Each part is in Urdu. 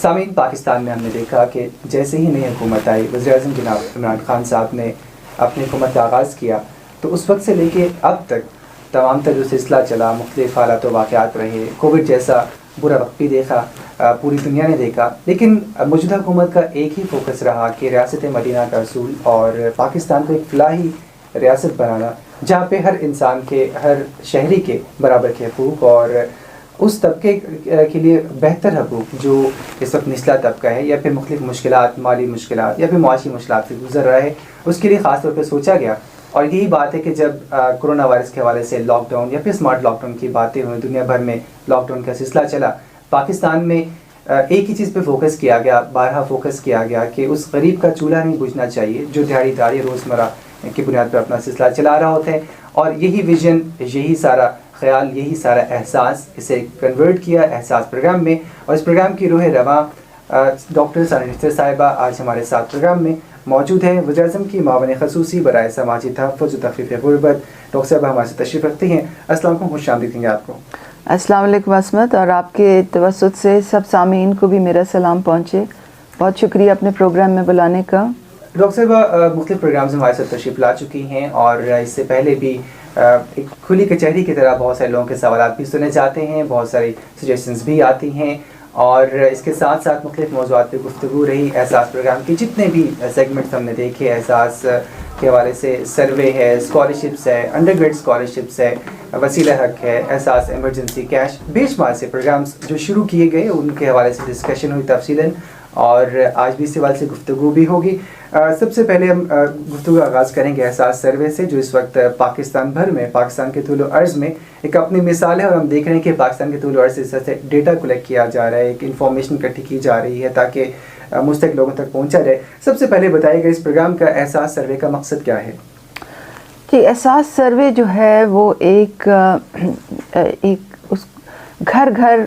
سامعین، پاکستان میں ہم نے دیکھا کہ جیسے ہی نئی حکومت آئی، وزیراعظم جناب عمران خان صاحب نے اپنی حکومت کا آغاز کیا، تو اس وقت سے لے کے اب تک تمام تر جو سلسلہ چلا، مختلف حالات و واقعات رہے، کووڈ جیسا برا وقت بھی دیکھا، پوری دنیا نے دیکھا، لیکن موجودہ حکومت کا ایک ہی فوکس رہا کہ ریاست مدینہ کا اصول اور پاکستان کو ایک فلاحی ریاست بنانا، جہاں پہ ہر انسان کے، ہر شہری کے برابر کے حقوق اور اس طبقے کے لیے بہتر حقوق جو اس وقت نچلا طبقہ ہے یا پھر مختلف مشکلات، مالی مشکلات یا پھر معاشی مشکلات سے گزر رہا ہے، اس کے لیے خاص طور پہ سوچا گیا. اور یہی بات ہے کہ جب کرونا وائرس کے حوالے سے لاک ڈاؤن یا پھر اسمارٹ لاک ڈاؤن کی باتیں ہوئیں، دنیا بھر میں لاک ڈاؤن کا سلسلہ چلا، پاکستان میں ایک ہی چیز پہ فوکس کیا گیا، بارہا فوکس کیا گیا کہ اس غریب کا چولہا نہیں بجھنا چاہیے جو دیہڑی داری روزمرہ کی بنیاد پر اپنا سلسلہ چلا رہا ہوتا ہے. اور یہی ویژن، یہی سارا خیال، یہی سارا احساس اسے کنورٹ کیا احساس پروگرام میں. اور اس پروگرام کی روح رواں ڈاکٹر ثانیہ نشتر صاحبہ آج ہمارے ساتھ پروگرام میں موجود ہیں. وزیراعظم کی معاون خصوصی برائے سماجی تحفظ و تخفیف غربت ڈاکٹر صاحبہ ہمارے سے تشریف رکھتی ہیں. السلام علیکم، خوش آمدید کہیں آپ کو. السلام علیکم عصمت، اور آپ کے توسط سے سب سامعین کو بھی میرا سلام پہنچے. بہت شکریہ اپنے پروگرام میں بلانے کا. ڈاکٹر صاحبہ مختلف پروگرامز ہمارے ساتھ تشریف لا چکی ہیں اور اس سے پہلے بھی ایک کھلی کچہری کی طرح بہت سارے لوگوں کے سوالات بھی سنے جاتے ہیں، بہت ساری سجیشنز بھی آتی ہیں، اور اس کے ساتھ ساتھ مختلف موضوعات پہ گفتگو رہی. احساس پروگرام کی جتنے بھی سیگمنٹس ہم نے دیکھے، احساس کے حوالے سے سروے ہے، اسکالرشپس ہے، انڈر گریڈ اسکالرشپس ہے، وسیلہ حق ہے، احساس ایمرجنسی کیش، بے شمار سے پروگرامز جو شروع کیے گئے ان کے حوالے سے ڈسکشن ہوئی تفصیلاً، اور آج بھی اس حوالے سے گفتگو بھی ہوگی. سب سے پہلے ہم گفتگو کا آغاز کریں گے احساس سروے سے، جو اس وقت پاکستان بھر میں، پاکستان کے طول و عرض میں ایک اپنی مثال ہے، اور ہم دیکھ رہے ہیں کہ پاکستان کے طول و عرض سے ڈیٹا کلیکٹ کیا جا رہا ہے، ایک انفارمیشن اکٹھی کی جا رہی ہے تاکہ مستحق لوگوں تک پہنچا جائے. سب سے پہلے بتائیے گا اس پروگرام کا احساس سروے کا مقصد کیا ہے؟ جی، احساس سروے جو ہے وہ ایک اس گھر گھر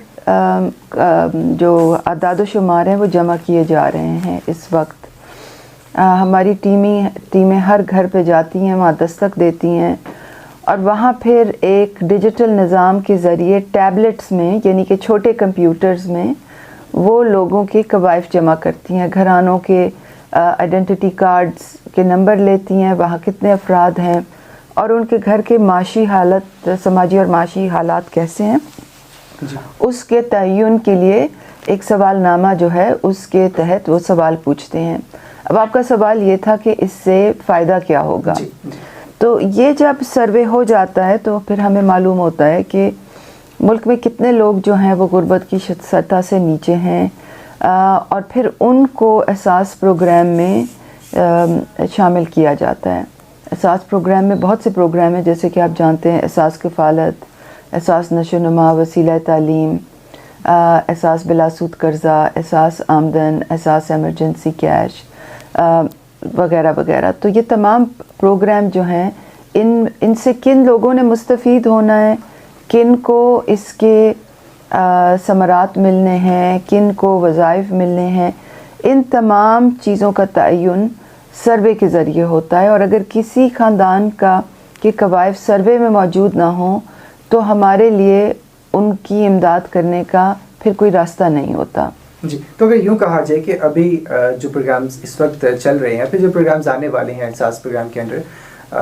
جو اعداد و شمار ہیں وہ جمع کیے جا رہے ہیں اس وقت. ہماری ٹیمیں ہر گھر پہ جاتی ہیں، وہاں دستک دیتی ہیں، اور وہاں پھر ایک ڈیجیٹل نظام کے ذریعے ٹیبلٹس میں، یعنی کہ چھوٹے کمپیوٹرز میں، وہ لوگوں کے کوائف جمع کرتی ہیں، گھرانوں کے آئیڈینٹی کارڈز کے نمبر لیتی ہیں، وہاں کتنے افراد ہیں اور ان کے گھر کے معاشی حالت، سماجی اور معاشی حالات کیسے ہیں، اس کے تعین کے لیے ایک سوال نامہ جو ہے اس کے تحت وہ سوال پوچھتے ہیں. اب آپ کا سوال یہ تھا کہ اس سے فائدہ کیا ہوگا. تو یہ جب سروے ہو جاتا ہے تو پھر ہمیں معلوم ہوتا ہے کہ ملک میں کتنے لوگ جو ہیں وہ غربت کی سطح سے نیچے ہیں، اور پھر ان کو احساس پروگرام میں شامل کیا جاتا ہے. احساس پروگرام میں بہت سے پروگرام ہیں، جیسے کہ آپ جانتے ہیں احساس کفالت، احساس نشو و نما، وسیلہ تعلیم، احساس بلا سود قرضہ، احساس آمدن، احساس ایمرجنسی کیش وغیرہ وغیرہ. تو یہ تمام پروگرام جو ہیں ان سے کن لوگوں نے مستفید ہونا ہے، کن کو اس کے ثمرات ملنے ہیں، کن کو وظائف ملنے ہیں، ان تمام چیزوں کا تعین سروے کے ذریعے ہوتا ہے. اور اگر کسی خاندان کے کوائف سروے میں موجود نہ ہوں تو ہمارے لیے ان کی امداد کرنے کا پھر کوئی راستہ نہیں ہوتا. جی، تو اگر یوں کہا جائے کہ ابھی جو پروگرامز اس وقت چل رہے ہیں، پھر جو پروگرامز آنے والے ہیں احساس پروگرام کے اندر،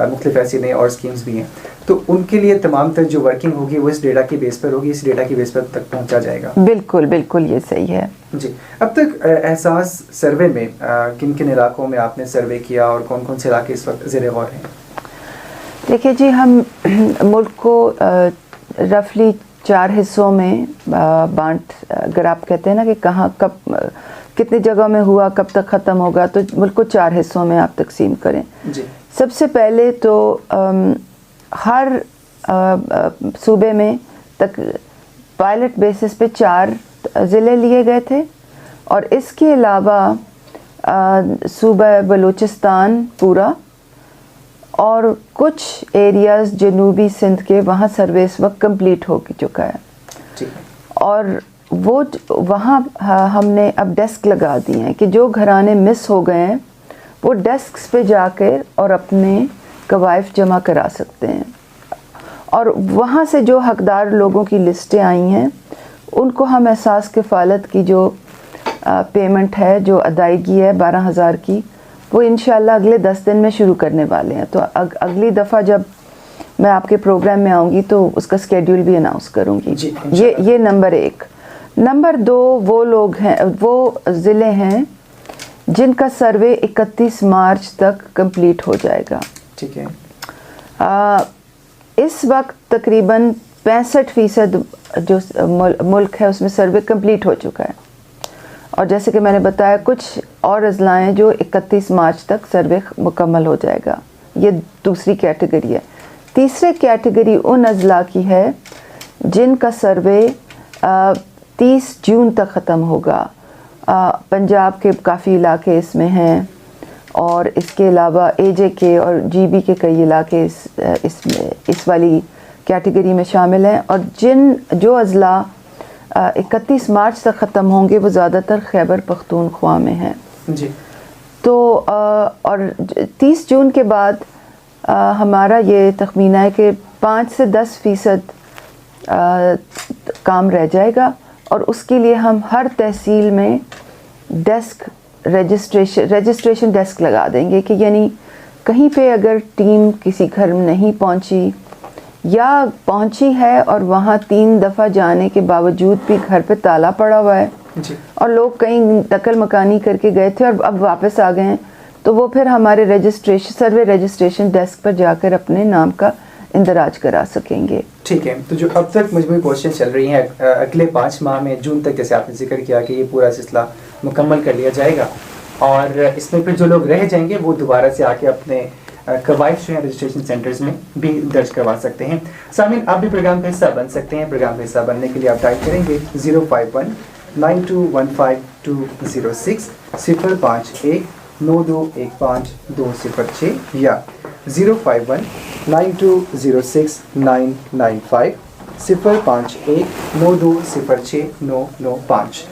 مختلف ایسی نئے اور اسکیمز بھی ہیں، تو ان کے لیے تمام تر جو ورکنگ ہوگی وہ اس ڈیٹا کی بیس پر ہوگی، اس ڈیٹا کی بیس پر تک پہنچا جائے گا. بالکل بالکل، یہ صحیح ہے. جی، اب تک احساس سروے میں کن کن علاقوں میں آپ نے سروے کیا اور کون کون سے علاقے اس وقت زیر غور ہیں؟ دیکھیے جی، ہم ملک کو رفلی 4 حصوں میں بانٹ، اگر آپ کہتے ہیں نا کہ کہاں کب کتنی جگہ میں ہوا، کب تک ختم ہوگا، تو ملک کو 4 حصوں میں آپ تقسیم کریں. جی، سب سے پہلے تو ہر صوبے میں تک پائلٹ بیسس پہ 4 ضلع لیے گئے تھے، اور اس کے علاوہ صوبہ بلوچستان پورا اور کچھ ایریاز جنوبی سندھ کے، وہاں سروے اس وقت کمپلیٹ ہو چکا ہے. اور وہ وہاں ہم نے اب ڈیسک لگا دی ہیں کہ جو گھرانے مس ہو گئے ہیں وہ ڈیسکس پہ جا کر اور اپنے کوائف جمع کرا سکتے ہیں. اور وہاں سے جو حقدار لوگوں کی لسٹیں آئی ہیں ان کو ہم احساس کفالت کی جو پیمنٹ ہے جو ادائیگی ہے 12,000 کی، وہ انشاءاللہ اگلے 10 دن میں شروع کرنے والے ہیں. تو اگلی دفعہ جب میں آپ کے پروگرام میں آؤں گی تو اس کا اسکیڈول بھی اناؤنس کروں گی. یہ نمبر 1. نمبر 2، وہ لوگ ہیں، وہ ضلع ہیں جن کا سروے 31 مارچ تک کمپلیٹ ہو جائے گا. ٹھیک ہے. اس وقت تقریباً 65% جو ملک ہے اس میں سروے کمپلیٹ ہو چکا ہے، اور جیسے کہ میں نے بتایا کچھ اور اضلاع ہیں جو 31 مارچ تک سروے مکمل ہو جائے گا. یہ دوسری کیٹیگری ہے. تیسرے کیٹیگری ان اضلاع کی ہے جن کا سروے 30 جون تک ختم ہوگا. پنجاب کے کافی علاقے اس میں ہیں، اور اس کے علاوہ اے جے کے اور جی بی کے کئی علاقے اس والی کیٹیگری میں شامل ہیں. اور جو اضلاع 31 مارچ تک ختم ہوں گے وہ زیادہ تر خیبر پختونخوا میں ہیں. جی. تو اور 30 جون کے بعد ہمارا یہ تخمینہ ہے کہ 5 سے 10% کام رہ جائے گا، اور اس کے لیے ہم ہر تحصیل میں ڈیسک رجسٹریشن ڈیسک لگا دیں گے، کہ یعنی کہیں پہ اگر ٹیم کسی گھر میں نہیں پہنچی یا پہنچی ہے اور وہاں 3 دفعہ جانے کے باوجود بھی گھر پہ تالا پڑا ہوا ہے، اور لوگ کہیں نقل مکانی کر کے گئے تھے اور اب واپس آ گئے ہیں، تو وہ پھر ہمارے سروے رجسٹریشن ڈیسک پر جا کر اپنے نام کا اندراج کرا سکیں گے. ٹھیک ہے. تو جو اب تک مجموعی کوششیں چل رہی ہیں اگلے 5 ماہ میں جون تک، جیسے آپ نے ذکر کیا کہ یہ پورا سلسلہ مکمل کر لیا جائے گا، اور اس میں پھر جو لوگ رہ جائیں گے وہ دوبارہ سے آ کے اپنے قواعد جو ہیں رجسٹریشن سینٹرز میں بھی درج کروا سکتے ہیں. سامعین، آپ بھی پروگرام کا حصہ بن سکتے ہیں. پروگرام کا حصہ بننے کے لیے آپ ٹائپ کریں گے 05192152060 05192152006 یا 05192069950 05192069995.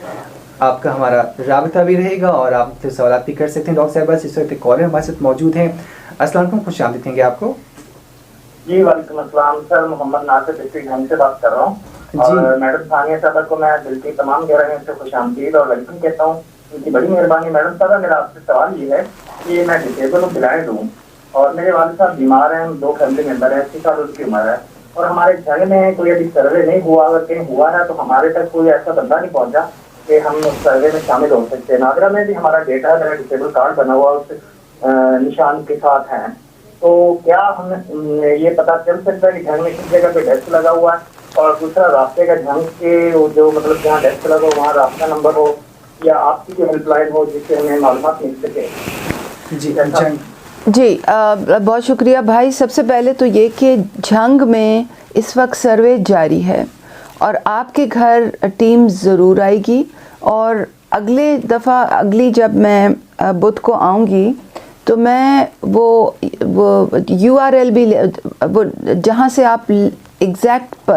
آپ کا ہمارا رابطہ بھی رہے گا اور آپ مختلف سوالات بھی کر سکتے ہیں. ڈاکٹر صاحبہ اس وقت کالر ہمارے ساتھ موجود ہیں. السلام علیکم، خوش آمدید کہیں گے آپ کو. جی وعلیکم السلام سر، محمد ناصر ڈسٹرکٹ ہم سے بات کر رہا ہوں. اور میڈم ثانیہ صاحبہ کو میں دل کی تمام گہرائیوں سے خوش آمدید اور ویلکم کہتا ہوں. ان کی بڑی مہربانی. میڈم صاحبہ میرا آپ سے سوال یہ ہے کہ میں ڈسیبل ہوں، بلائنڈ ہوں، اور میرے والد صاحب بیمار ہیں، 2 فیملی ممبر ہیں، 80 سال ان کی عمر ہے، اور ہمارے گھر میں کوئی ابھی سروے نہیں ہوا. اگر کہیں ہوا ہے تو ہمارے تک کوئی ایسا بندہ نہیں پہنچا کہ ہم اس سروے میں شامل ہو سکتے ہیں. نادرا میں بھی ہمارا ڈیٹا ہے، میرا ڈسیبل کارڈ بنا ہوا اس نشان کے ساتھ ہیں. تو کیا ہم یہ پتہ چل سکتا ہے کہ گھر میں کس جگہ پہ ڈیسک لگا ہوا ہے؟ اور دوسرا رابطے کا ڈھنگ کے جو مطلب جہاں ڈیسک لگا ہو وہاں رابطہ نمبر ہو یا آپ کی کوئی ہیلپ لائن ہو جس سے ہمیں معلومات مل سکے. جی بہت شکریہ بھائی. سب سے پہلے تو یہ کہ جھنگ میں اس وقت سروے جاری ہے اور آپ کے گھر ٹیم ضرور آئے گی، اور اگلی جب میں بدھ کو آؤں گی تو میں وہ URL بھی وہ جہاں سے آپ ایگزیکٹ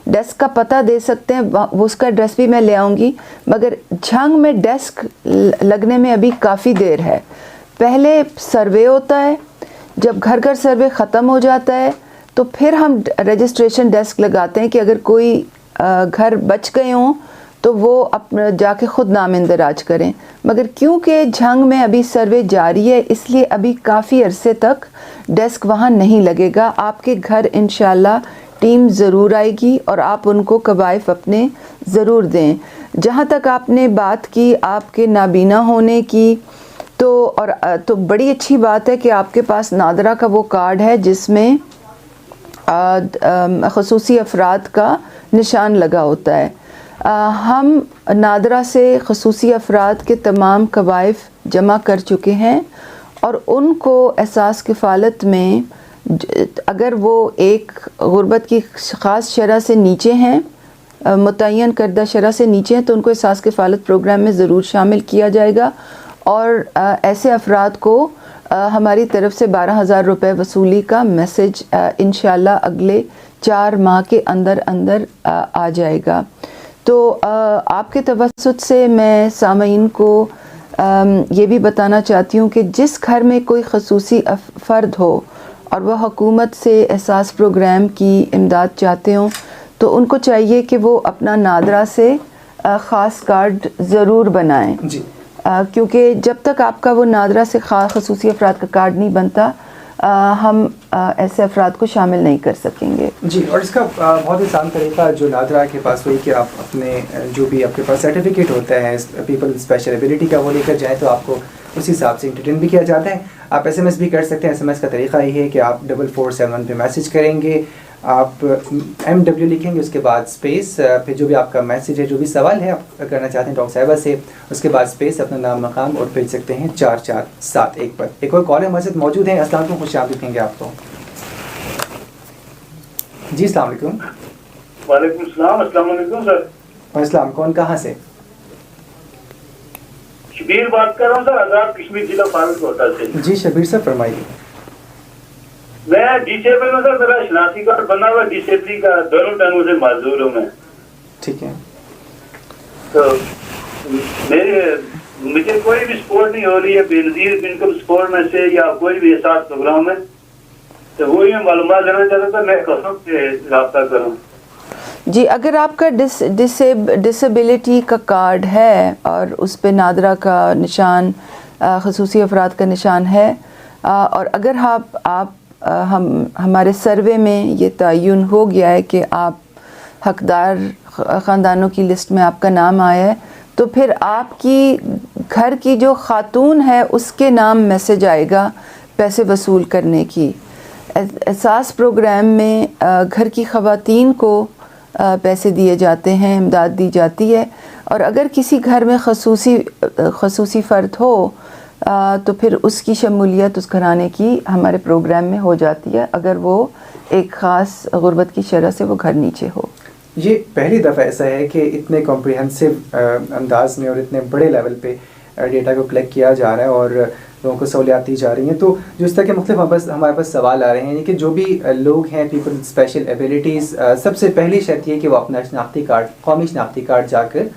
ڈیسک کا پتہ دے سکتے ہیں وہ اس کا ایڈریس بھی میں لے آؤں گی. مگر جھنگ میں ڈیسک لگنے میں ابھی کافی دیر ہے. پہلے سروے ہوتا ہے، جب گھر گھر سروے ختم ہو جاتا ہے تو پھر ہم رجسٹریشن ڈیسک لگاتے ہیں کہ اگر کوئی گھر بچ گئے ہوں تو وہ اپنا جا کے خود نام اندراج کریں. مگر کیونکہ جھنگ میں ابھی سروے جاری ہے اس لیے ابھی کافی عرصے تک ڈیسک وہاں نہیں لگے گا. آپ کے گھر انشاءاللہ ٹیم ضرور آئے گی اور آپ ان کو قوائف اپنے ضرور دیں. جہاں تک آپ نے بات کی آپ کے نابینا ہونے کی، تو بڑی اچھی بات ہے کہ آپ کے پاس نادرا کا وہ کارڈ ہے جس میں خصوصی افراد کا نشان لگا ہوتا ہے. ہم نادرا سے خصوصی افراد کے تمام قوائف جمع کر چکے ہیں، اور ان کو احساس کفالت میں اگر وہ ایک غربت کی خاص شرح سے نیچے ہیں، متعین کردہ شرح سے نیچے ہیں، تو ان کو احساس کفالت پروگرام میں ضرور شامل کیا جائے گا. اور ایسے افراد کو ہماری طرف سے 12,000 روپے وصولی کا میسج انشاءاللہ اگلے 4 ماہ کے اندر آ جائے گا. تو آپ کے توسط سے میں سامعین کو یہ بھی بتانا چاہتی ہوں کہ جس گھر میں کوئی خصوصی فرد ہو اور وہ حکومت سے احساس پروگرام کی امداد چاہتے ہوں تو ان کو چاہیے کہ وہ اپنا نادرا سے خاص کارڈ ضرور بنائیں جی کیونکہ جب تک آپ کا وہ نادرہ سے خصوصی افراد کا کارڈ نہیں بنتا ہم ایسے افراد کو شامل نہیں کر سکیں گے. جی اور اس کا بہت آسان طریقہ جو نادرہ کے پاس ہوئی کہ آپ اپنے جو بھی آپ کے پاس سرٹیفکیٹ ہوتا ہے پیپل اسپیشل ایبلٹی کا وہ لے کر جائیں تو آپ کو اسی حساب سے انٹرٹین بھی کیا جاتا ہے. آپ ایس ایم ایس بھی کر سکتے ہیں. ایس ایم ایس کا طریقہ یہ ہے کہ آپ 4471 پہ میسج کریں گے, آپ MW لکھیں گے, اس کے بعد اسپیس, پھر جو بھی آپ کا میسج ہے جو بھی سوال ہے آپ کرنا چاہتے ہیں ڈاکٹر صاحبہ سے, اس کے بعد اسپیس اپنا نام مقام اور بھیج سکتے ہیں 4471 پر. ایک اور کال ہمارے ساتھ موجود ہیں. السلام علیکم, خوش آمدید کہیں گے آپ کو. جی السلام علیکم. وعلیکم السلام. السلام علیکم سر. وعلیکم السلام. کون کہاں سے؟ شبیر بات کر رہا ہوں سر, آزاد کشمیر ضلع فاروق کوٹا سے. جی شبیر صاحب فرمائیے. میں ڈسیبل ہوں سر, میرا شناختی کارڈ بنا ہوا ڈسیبلی کا, دونوں ٹنگوں سے معذور ہوں میں. ٹھیک ہے. تو مجھے کوئی بھی سپورٹ نہیں ہو رہی ہے بینظیر انکم سپورٹ میں سے یا کوئی بھی احساس پروگرام ہے, تو وہی میں معلومات لینا چاہتا تھا, میں کہوں سے رابطہ کروں. جی اگر آپ کا ڈسیبلٹی کا کارڈ ہے اور اس پہ نادرہ کا نشان خصوصی افراد کا نشان ہے, اور اگر آپ ہمارے سروے میں یہ تعین ہو گیا ہے کہ آپ حقدار خاندانوں کی لسٹ میں آپ کا نام آیا ہے, تو پھر آپ کی گھر کی جو خاتون ہے اس کے نام میسج آئے گا پیسے وصول کرنے کی. احساس پروگرام میں گھر کی خواتین کو پیسے دیے جاتے ہیں, امداد دی جاتی ہے, اور اگر کسی گھر میں خصوصی فرد ہو تو پھر اس کی شمولیت اس گھرانے کی ہمارے پروگرام میں ہو جاتی ہے اگر وہ ایک خاص غربت کی شرح سے وہ گھر نیچے ہو. یہ پہلی دفعہ ایسا ہے کہ اتنے کمپریہنسو انداز میں اور اتنے بڑے لیول پہ ڈیٹا کو کلیکٹ کیا جا رہا ہے اور لوگوں کو سہولیات دی جا رہی ہیں. تو جو اس طرح کے مختلف ہمارے پاس سوال آ رہے ہیں کہ جو بھی لوگ ہیں پیپل اسپیشل ایبلٹیز, سب سے پہلی شرط یہ کہ وہ اپنا شناختی کارڈ, قومی شناختی کارڈ جا کر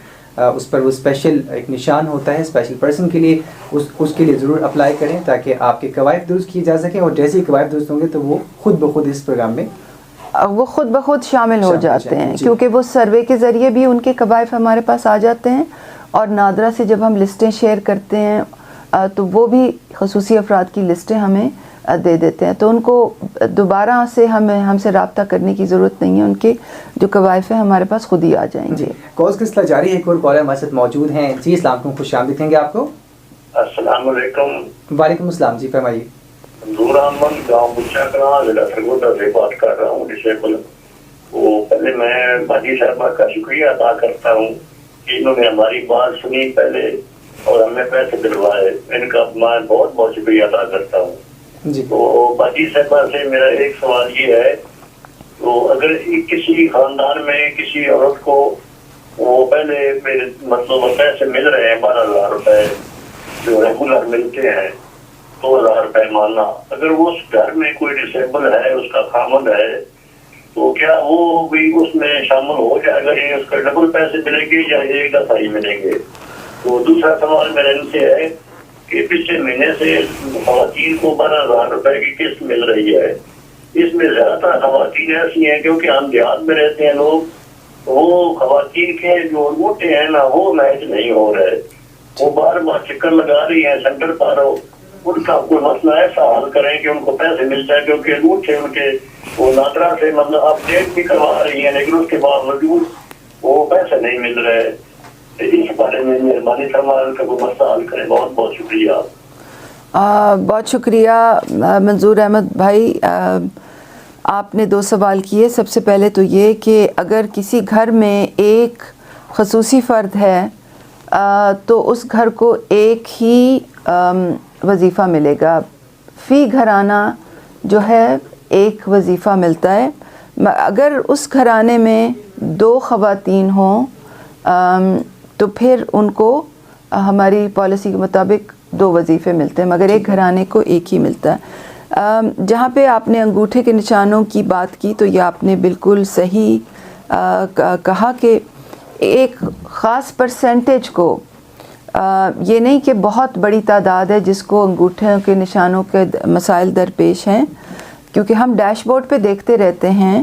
اس پر وہ اسپیشل ایک نشان ہوتا ہے اسپیشل پرسن کے لیے, اس کے لیے ضرور اپلائی کریں تاکہ آپ کے قواعد درست کیے جا سکیں, اور جیسے ہی قواعد درست ہوں گے تو وہ خود بخود اس پروگرام میں خود بخود شامل ہو جاتے ہیں. کیونکہ وہ سروے کے ذریعے بھی ان کے قوائف ہمارے پاس آ جاتے ہیں, اور نادرہ سے جب ہم لسٹیں شیئر کرتے ہیں تو وہ بھی خصوصی افراد کی لسٹیں ہمیں دے دیتے ہیں, تو ان کو دوبارہ سے ہم سے رابطہ کرنے کی ضرورت نہیں ہے, ان کے جو قوائف ہیں ہمارے پاس خود ہی آ جائیں گے. کالز کا سلسلہ جاری ہے. ایک اور کالر ہمارے ساتھ موجود ہیں. جی السلام علیکم, خوش آمدید کہیں گے آپ کو. السلام علیکم. وعلیکم السلام. جی فرمائیے. نور احمد گاؤں بچا کلاں ضلع سرگودا سے بات کر رہا ہوں, ڈسیبل. وہ پہلے میں باجی صاحبہ کا شکریہ ادا کرتا ہوں کہ انہوں نے ہماری بات سنی پہلے اور ہمیں پیسے دلوائے, ان کا میں بہت بہت شکریہ ادا کرتا ہوں. جی تو باجی صاحبہ سے میرا ایک سوال یہ ہے, تو اگر کسی خاندان میں کسی عورت کو وہ پہلے مطلب پیسے مل رہے ہیں 12,000 روپے جو ریگولر ملتے ہیں 2,000 روپے مانا, اگر وہ اس گھر میں کوئی ڈسیبل ہے, اس کا خامد ہے, تو کیا وہ بھی اس میں شامل ہو جائے گا, یا اس کا ڈبل پیسے ملیں گے یا ایک دفعہ ہی ملیں گے؟ تو دوسرا سوال میرا ان سے ہے کہ پچھلے مہینے سے خواتین کو 12,000 روپے کی قسط مل رہی ہے. اس میں زیادہ تر خواتین ایسی ہیں کیونکہ ہم دیہات میں رہتے ہیں لوگ, وہ خواتین کے جو انگوٹھے ہیں نا وہ میچ نہیں ہو رہے, وہ بار بار چکر لگا رہی ہیں سینٹر پر. ان کا کوئی مسئلہ ایسا حل کریں کہ ان کو پیسے مل جائے, کیونکہ انگوٹھے ان کے وہ نادرہ سے مطلب اپڈیٹ بھی کروا رہی ہیں لیکن اس کے باوجود وہ پیسے نہیں مل رہے. اس بارے میں مہربانی فرمائیں ان کا کوئی مسئلہ حل کریں. بہت بہت شکریہ. بہت شکریہ منظور احمد بھائی. آپ نے 2 سوال کیے. سب سے پہلے تو یہ کہ اگر کسی گھر میں ایک خصوصی فرد ہے تو اس گھر کو ایک ہی وظیفہ ملے گا. فی گھرانہ جو ہے ایک وظیفہ ملتا ہے. اگر اس گھرانے میں 2 خواتین ہوں تو پھر ان کو ہماری پالیسی کے مطابق 2 وظیفے ملتے ہیں, مگر ایک گھرانے کو ایک ہی ملتا ہے. جہاں پہ آپ نے انگوٹھے کے نشانوں کی بات کی تو یہ آپ نے بالکل صحیح کہا کہ ایک خاص پرسنٹیج کو, یہ نہیں کہ بہت بڑی تعداد ہے جس کو انگوٹھوں کے نشانوں کے مسائل درپیش ہیں, کیونکہ ہم ڈیش بورڈ پہ دیکھتے رہتے ہیں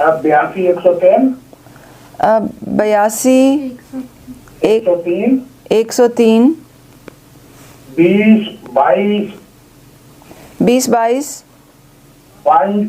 82 103 82 103 103 20 22 20 22 5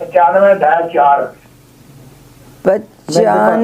95-4।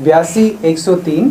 82 103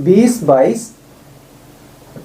20 22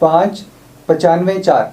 5 95 4।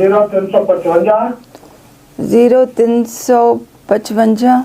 0355 0355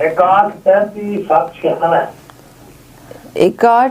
61 35 796 61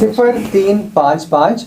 0355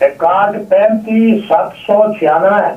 61 35 796।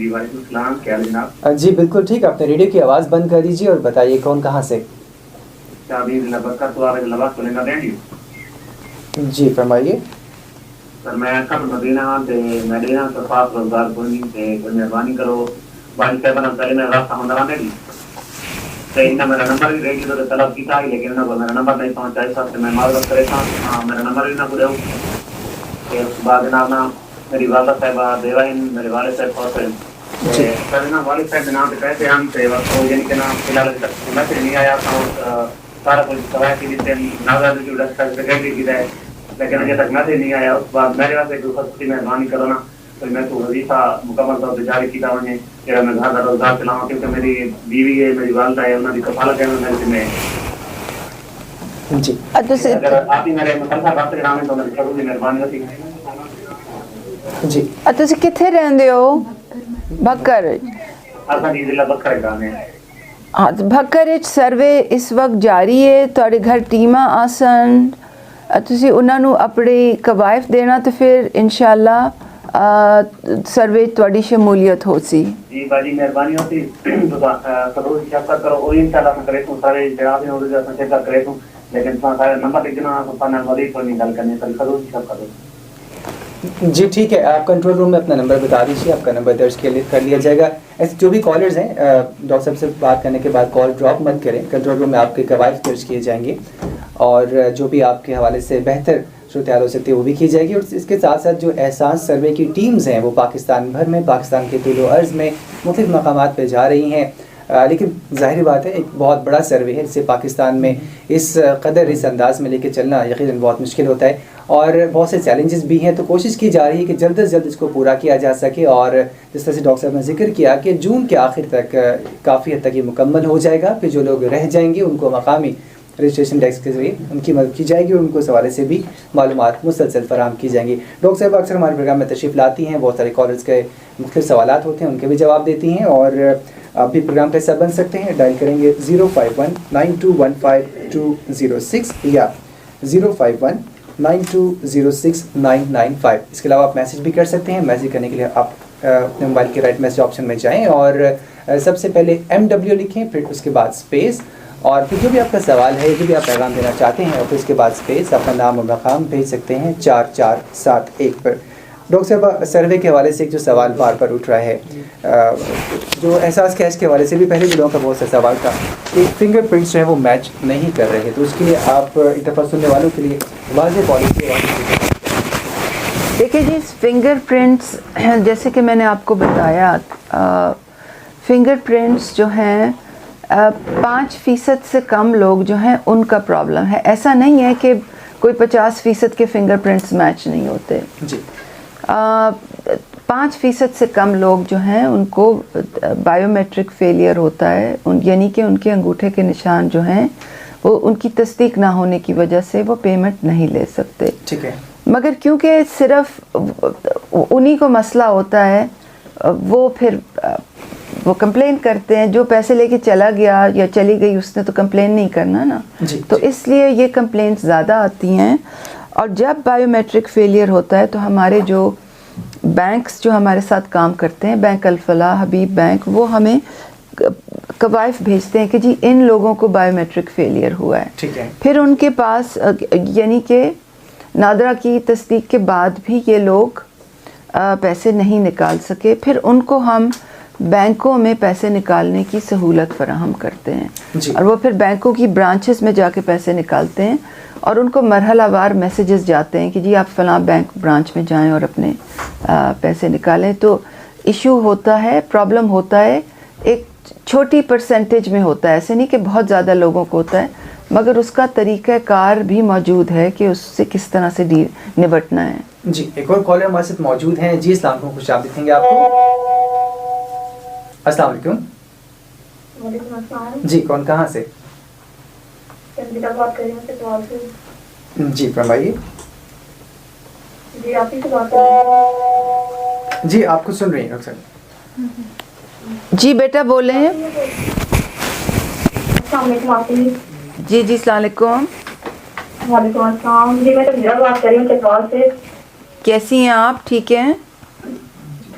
جی وعلیکم السلام، کیا حال ہے جناب؟ جی بالکل ٹھیک. اپنے ریڈیو کی آواز بند کر دیجیے اور بتائیے کون کہاں سے. جی فرمائیے. سر میں کل مدینہ مدینہ تو پاس روزگار کو مہربانی کرو بارش سے بنا پہلے میں راستہ مندرا دے دی تو ان میرا نمبر بھی ریڈی تو طلب کیا ہی لیکن میرا نمبر نہیں پہنچا. اس وقت میں معذرت پریشان میرا نمبر بھی نہ بھولے ہوں. پھر اس کے بعد جناب نا میری والدہ صاحبہ دیوائن میرے والد صاحب پہنچے سر نا والد صاحب نام پہ کہتے ہم سے وقت یعنی کہ نا فی الحال تک میسج نہیں آیا تھا. سارا کچھ سوائے کی جس سے نازاد کی سیکرٹری کی ہے لیکن ابھی تک میسج نہیں آیا. اس کے بعد میرے واسطے دوسری مہربانی کرو نا تو میں تو وظیفہ مکمل طور پہ جاری کیا وجے کہ میں گھر کا روزگار چلاؤں کیونکہ میری بیوی ہے میری والدہ ہے انہوں کی کفالت ہے میرے ذمہ. جی اگر آپ ہی میرے مسلسل رابطے کرامے تو میری ضروری مہربانی ہوتی. جی تسی کتھے رہندے ہو؟ بھکر. اصل جی ضلع بکر گانے. ہاں بھکر سروے اس وقت جاری ہے. تھوڑے گھر ٹیماں آسن تسی انہاں نو اپنی قوائف دینا تو پھر انشاءاللہ سروے تھوڑی شمولیت ہو سی. جی باجی مہربانی ہوتی تو ضرور شفقت کرو وہی انشاءاللہ میں کرے تو سارے جناب نے اور شفقت کرے تو لیکن سارے نمبر لکھنا تو پانا مدد پر نہیں گل کرنے پر ضرور شفقت کرو. جی ٹھیک ہے. آپ کنٹرول روم میں اپنا نمبر بتا دیجیے. آپ کا نمبر درج کر لیا جائے گا. ایسے جو بھی کالرز ہیں ڈاکٹر صاحب سے بات کرنے کے بعد کال ڈراپ مت کریں. کنٹرول روم میں آپ کے قواعد درج کیے جائیں گے اور جو بھی آپ کے حوالے سے بہتر صورتحال ہو سکتی ہے وہ بھی کی جائے گی. اور اس کے ساتھ ساتھ جو احساس سروے کی ٹیمز ہیں وہ پاکستان بھر میں پاکستان کے طول و عرض میں مختلف مقامات پہ جا رہی ہیں. لیکن ظاہری بات ہے ایک بہت بڑا سروے ہے جسے پاکستان میں اس قدر اس انداز میں لے کے چلنا یقیناً بہت مشکل ہوتا ہے اور بہت سے چیلنجز بھی ہیں. تو کوشش کی جا رہی ہے کہ جلد از جلد اس کو پورا کیا جا سکے اور جس طرح سے ڈاکٹر صاحب نے ذکر کیا کہ جون کے آخر تک کافی حد تک یہ مکمل ہو جائے گا. پھر جو لوگ رہ جائیں گے ان کو مقامی رجسٹریشن ڈیسک کے ذریعے ان کی مدد کی جائے گی اور ان کو اس حوالے سے بھی معلومات مسلسل فراہم کی جائیں گی. ڈاکٹر صاحب اکثر ہمارے پروگرام میں تشریف لاتی ہیں. بہت سارے کالرز کے مختلف سوالات ہوتے ہیں ان کے بھی جواب دیتی ہیں اور آپ بھی پروگرام کا حصہ بن سکتے ہیں. ڈائل کریں گے 05192152006 یا 05192069995. اس کے علاوہ آپ میسیج بھی کر سکتے ہیں. میسیج کرنے کے لیے آپ اپنے موبائل کے رائٹ میسیج آپشن میں جائیں اور سب سے پہلے MW لکھیں پھر اس کے بعد اسپیس اور پھر جو بھی آپ کا سوال ہے جو بھی آپ پیغام دینا چاہتے ہیں اور پھر اس کے بعد اسپیس اپنا نام اور مقام بھیج سکتے ہیں 4471 پر. ڈاکٹر صاحب سروے کے حوالے سے ایک جو سوال بار بار اٹھ رہا ہے جو احساس کیش کے حوالے سے بھی پہلے دنوں کا بہت سا سوال تھا کہ فنگر پرنٹس جو ہے وہ میچ نہیں کر رہے. تو اس کے لیے آپ ایک دفعہ سننے والوں کے لیے واضح پالیسی. دیکھیے جی فنگر پرنٹس جیسے کہ میں نے آپ کو بتایا فنگر پرنٹس جو ہیں 5% سے کم لوگ جو ہیں ان کا پرابلم ہے. ایسا نہیں ہے کہ کوئی 50% کے فنگر پرنٹس میچ نہیں ہوتے. جی 5% سے کم لوگ جو ہیں ان کو بائیو میٹرک فیلئر ہوتا ہے یعنی کہ ان کے انگوٹھے کے نشان جو ہیں وہ ان کی تصدیق نہ ہونے کی وجہ سے وہ پیمنٹ نہیں لے سکتے. ٹھیک ہے. مگر کیونکہ صرف انہی کو مسئلہ ہوتا ہے وہ پھر وہ کمپلین کرتے ہیں. جو پیسے لے کے چلا گیا یا چلی گئی اس نے تو کمپلین نہیں کرنا نا. تو اس لیے یہ کمپلینٹس زیادہ آتی ہیں. اور جب بائیو میٹرک فیلئر ہوتا ہے تو ہمارے جو بینکس جو ہمارے ساتھ کام کرتے ہیں بینک الفلاح حبیب بینک وہ ہمیں قوائف بھیجتے ہیں کہ جی ان لوگوں کو بائیو میٹرک فیلئر ہوا ہے. پھر ان کے پاس یعنی کہ نادرا کی تصدیق کے بعد بھی یہ لوگ پیسے نہیں نکال سکے. پھر ان کو ہم بینکوں میں پیسے نکالنے کی سہولت فراہم کرتے ہیں اور وہ پھر بینکوں کی برانچز میں جا کے پیسے نکالتے ہیں اور ان کو مرحلہ وار میسیجز جاتے ہیں کہ جی آپ فلاں بینک برانچ میں جائیں اور اپنے پیسے نکالیں. تو ایشو ہوتا ہے پرابلم ہوتا ہے ایک چھوٹی پرسنٹیج میں ہوتا ہے. ایسے نہیں کہ بہت زیادہ لوگوں کو ہوتا ہے مگر اس کا طریقہ کار بھی موجود ہے کہ اس سے کس طرح سے نبٹنا ہے. جی ایک اور کالر ہمارے ساتھ موجود ہیں. جی السلام علیکم خوش آمدید دیں گے آپ کو. السلام علیکم. وعلیکم السلام. جی کون کہاں سے؟ بات کر رہی ہوں. جی فرمائیے. جی آپ ہی سے بات کر رہی ہوں. جی آپ کو سن رہی ہیں ڈاکٹر. جی بیٹا بولیں. السلام علیکم آپ. جی جی السلام علیکم. وعلیکم السلام. جی میں تو بات کر رہی ہوں چتوال سے. کیسی ہیں آپ؟ ٹھیک ہیں؟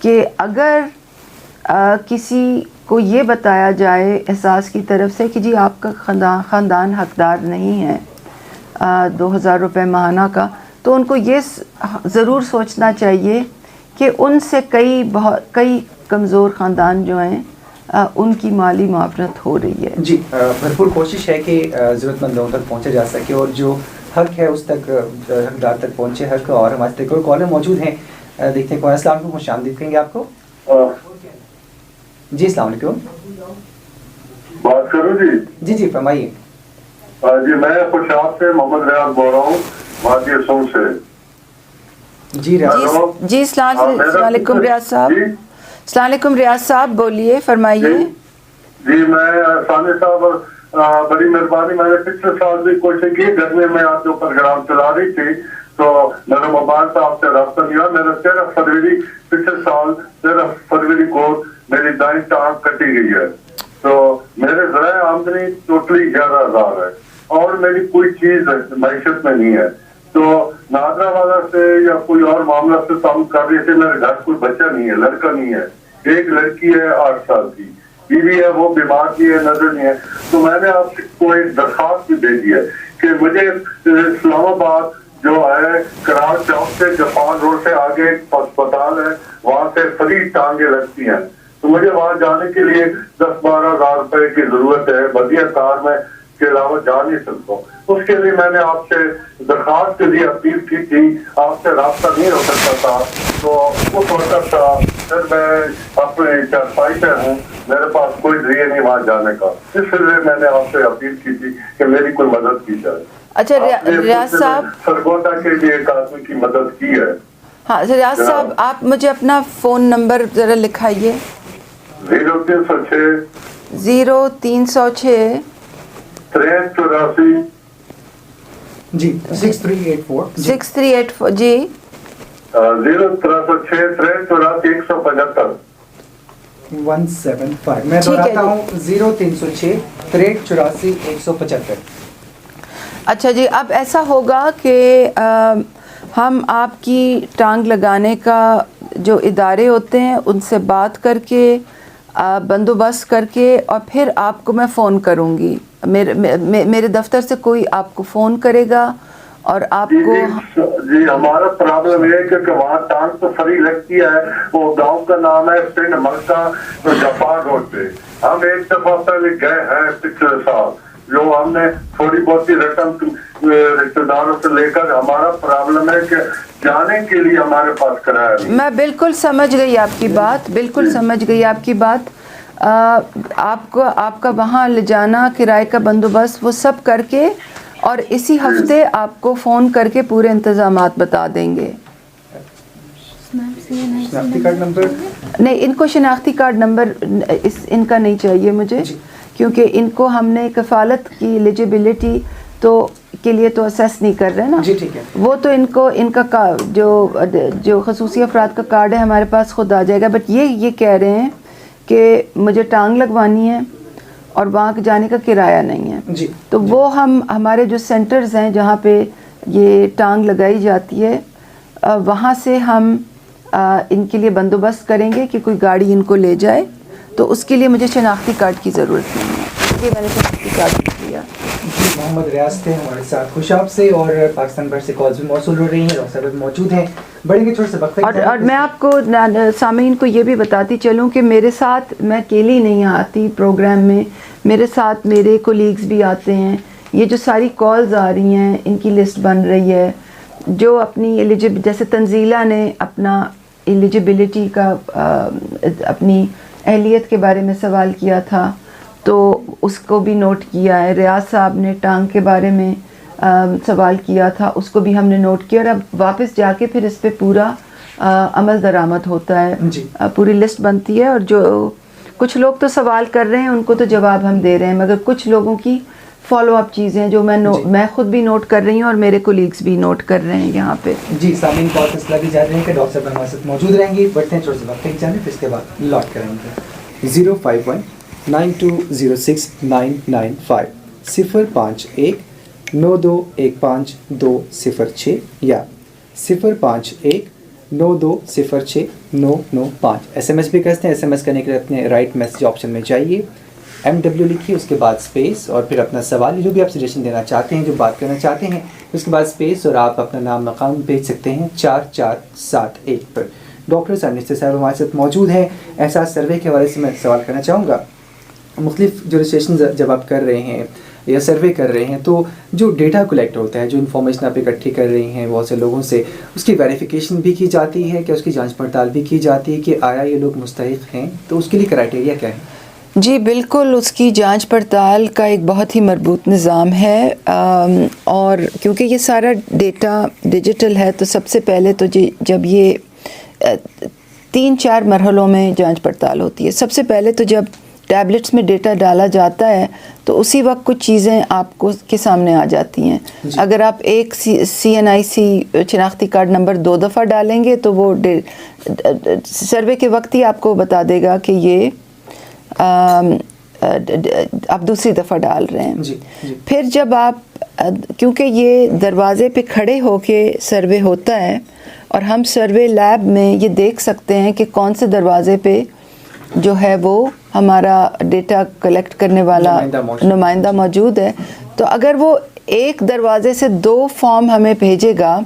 کہ اگر کسی کو یہ بتایا جائے احساس کی طرف سے کہ جی آپ کا خاندان حقدار نہیں ہے 2000 روپے ماہانہ کا، تو ان کو یہ ضرور سوچنا چاہیے کہ ان سے کئی کمزور خاندان جو ہیں ان کی مالی معاونت ہو رہی ہے. جی بھرپور کوشش ہے کہ ضرورت مند لوگوں تک پہنچا جا سکے اور جو حق ہے اس تک حقدار تک پہنچے حق. اور ہمارے تک کوئی کالر موجود ہیں، دیکھتے ہیں. السلام علیکم، خوش آمدید کہیں گے آپ کو. جی السلام علیکم، بات کروں جی. جی جی فرمائیے. جی میں خوشاب سے محمد ریاض بول رہا ہوں، مادی اسوم سے. جی ریاض. جی السلام علیکم ریاض صاحب. السلام علیکم ریاض صاحب، بولیے، فرمائیے. جی میں ثانی صاحب بڑی مہربانی، میں نے پچھلے سال بھی کوشش کی، گھر میں آپ جو پروگرام چلا رہی تھی تو میرا موبائل سے آپ سے رابطہ نہیں. میرا 13 فروری پچھلے سال 13 فروری کو میری دائیں ٹانگ کٹی گئی ہے، تو میرے ذرائع آمدنی ٹوٹلی 11,000 ہے اور میری کوئی چیز معیشت میں نہیں ہے. تو نادرا والا سے یا کوئی اور معاملہ سے کام کر رہے تھے. میرے گھر کوئی بچہ نہیں ہے، لڑکا نہیں ہے، ایک لڑکی ہے 8 سال کی، بیوی ہے وہ بیمار بھی ہے، نظر نہیں ہے. تو میں نے آپ کو ایک درخواست بھی بھیجی ہے کہ مجھے اسلام آباد جو ہے کراچ چوک سے جاپان روڈ سے آگے ایک اسپتال ہے، وہاں سے فری ٹانگیں لگتی ہیں، تو مجھے وہاں جانے کے لیے 10-12 ہزار روپے کی ضرورت ہے. بدیا کار میں کے علاوہ جا نہیں سکتا. اس کے لیے میں نے آپ سے درخواست کے لیے اپیل کی تھی، آپ سے رابطہ نہیں ہو سکتا تھا. تو اس وقت پھر میں اپنے چارپائی پہ ہوں، میرے پاس کوئی ذریعہ نہیں وہاں جانے کا، اس لیے میں نے آپ سے اپیل کی تھی کہ میری کوئی مدد کی جائے. اچھا ریاض صاحب، سرگودا کے لیے ایک آدمی کی مدد کی ہے. ہاں ریاض صاحب، آپ مجھے اپنا فون نمبر ذرا لکھائیے. 0306 0306 6384 جی 6384 6384 جی 0306 6384 175. میں دہراتا ہوں 0306 6384 175. اچھا جی، اب ایسا ہوگا کہ ہم آپ کی ٹانگ لگانے کا جو ادارے ہوتے ہیں ان سے بات کر کے بندوبست کر کے اور پھر آپ کو میں فون کروں گی. میرے دفتر سے کوئی آپ کو فون کرے گا اور آپ کو. جی ہمارا پرابلم یہ ہے کہ وہاں ٹانگ تو فری لگتی ہے، وہ گاؤں کا نام ہے پنڈ ملکا، جاپان روڈ پہ. ہم ایک دفعہ پہلے گئے ہیں پچھلے سال، جو ہم نے تھوڑی بہت رقم رشتے داروں سے لے کر. ہمارا پرابلم ہے کہ جانے کے لیے ہمارے پاس کرایہ نہیں. میں بالکل سمجھ گئی آپ کی بات، بالکل سمجھ گئی آپ کی بات. آپ کا وہاں لے جانا، کرائے کا بندوبست وہ سب کر کے اور اسی ہفتے آپ کو فون کر کے پورے انتظامات بتا دیں گے. شناختی کارڈ نمبر نہیں، ان کو شناختی کارڈ نمبر ان کا نہیں چاہیے مجھے، کیونکہ ان کو ہم نے کفالت کی ایلیجیبلٹی تو کے لیے تو اسیس نہیں کر رہے نا. جی ٹھیک ہے. وہ تو ان کا جو خصوصی افراد کا کارڈ ہے ہمارے پاس خود آ جائے گا. بٹ یہ کہہ رہے ہیں کہ مجھے ٹانگ لگوانی ہے اور وہاں جانے کا کرایہ نہیں ہے. جی تو وہ ہمارے جو سینٹرز ہیں جہاں پہ یہ ٹانگ لگائی جاتی ہے وہاں سے ہم ان کے لیے بندوبست کریں گے کہ کوئی گاڑی ان کو لے جائے. تو اس کے لیے مجھے شناختی کارڈ کی ضرورت نہیں ہے، یہ میں نے شناختی کارڈ لیا. جی محمد ریاض تھے ہمارے ساتھ خوشاب سے، اور پاکستان بھر سے کالز بھی موصول ہو رہی ہیں. ڈاکٹر صاحب موجود ہیں، بڑھیں گے تھوڑا سا وقت. اور میں آپ کو سامعین کو یہ بھی بتاتی چلوں کہ میرے ساتھ میں اکیلی نہیں آتی پروگرام میں، میرے ساتھ میرے کولیگز بھی آتے ہیں. یہ جو ساری کالز آ رہی ہیں ان کی لسٹ بن رہی ہے. جو اپنی جیسے تنزیلہ نے اپنا ایلیجیبلٹی کا اپنی اہلیت کے بارے میں سوال کیا تھا تو اس کو بھی نوٹ کیا ہے. ریاض صاحب نے ٹانگ کے بارے میں سوال کیا تھا، اس کو بھی ہم نے نوٹ کیا. اور اب واپس جا کے پھر اس پہ پورا عمل درآمد ہوتا ہے. پوری لسٹ بنتی ہے. اور جو کچھ لوگ تو سوال کر رہے ہیں ان کو تو جواب ہم دے رہے ہیں، مگر کچھ لوگوں کی فالو اپ چیزیں جو میں خود بھی نوٹ کر رہی ہوں اور میرے کولیگز بھی نوٹ کر رہے ہیں یہاں پہ. جی سامعین کو اطلاع دی جا رہی ہے کہ ڈاکٹر صاحب ہمارے ساتھ موجود رہیں گی. بڑھتے ہیں تھوڑا سا وقت جانے، پھر اس کے بعد لوٹ کریں گے. 05192069995 05192152006 یا 051 9206-995. SMS بھی کرتے ہیں. SMS کرنے کے لیے اپنے رائٹ میسج آپشن میں جائیے, MW لکھیے, اس کے بعد اسپیس اور پھر اپنا سوال جو بھی آپ سجیشن دینا چاہتے ہیں, جو بات کرنا چاہتے ہیں, اس کے بعد اسپیس اور آپ اپنا نام مقام بھیج سکتے ہیں 4471 پر. ڈاکٹر سانیہ صاحب ہمارے ساتھ موجود ہیں. احساس سروے کے حوالے سے میں سوال کرنا چاہوں گا. مختلف جو رجسٹریشن جب آپ کر رہے ہیں یا سروے کر رہے ہیں تو جو ڈیٹا کلیکٹ ہوتا ہے, جو انفارمیشن آپ اکٹھی کر رہی ہیں بہت سے لوگوں سے, اس کی ویریفیکیشن بھی کی جاتی ہے, کہ اس کی جانچ پڑتال بھی کی جاتی ہے کہ آیا یہ لوگ مستحق ہیں, تو اس کے لیے کرائٹیریا کیا ہے؟ جی بالکل, اس کی جانچ پڑتال کا ایک بہت ہی مربوط نظام ہے, اور کیونکہ یہ سارا ڈیٹا ڈیجیٹل ہے تو سب سے پہلے تو جب یہ 3-4 مرحلوں میں جانچ پڑتال ہوتی ہے. سب سے پہلے تو جب ٹیبلٹس میں ڈیٹا ڈالا جاتا ہے تو اسی وقت کچھ چیزیں آپ کو کے سامنے آ جاتی ہیں. اگر آپ ایک CNIC شناختی کارڈ نمبر 2 دفعہ ڈالیں گے تو وہ سروے کے وقت ہی آپ کو بتا دے گا کہ یہ آپ دوسری دفعہ ڈال رہے ہیں. پھر جب آپ, کیونکہ یہ دروازے پہ کھڑے ہو کے سروے ہوتا ہے اور ہم سروے لیب میں یہ دیکھ سکتے ہیں کہ کون سے دروازے پہ جو ہے وہ ہمارا ڈیٹا کلیکٹ کرنے والا نمائندہ موجود ہے, تو اگر وہ ایک دروازے سے 2 فارم ہمیں بھیجے گا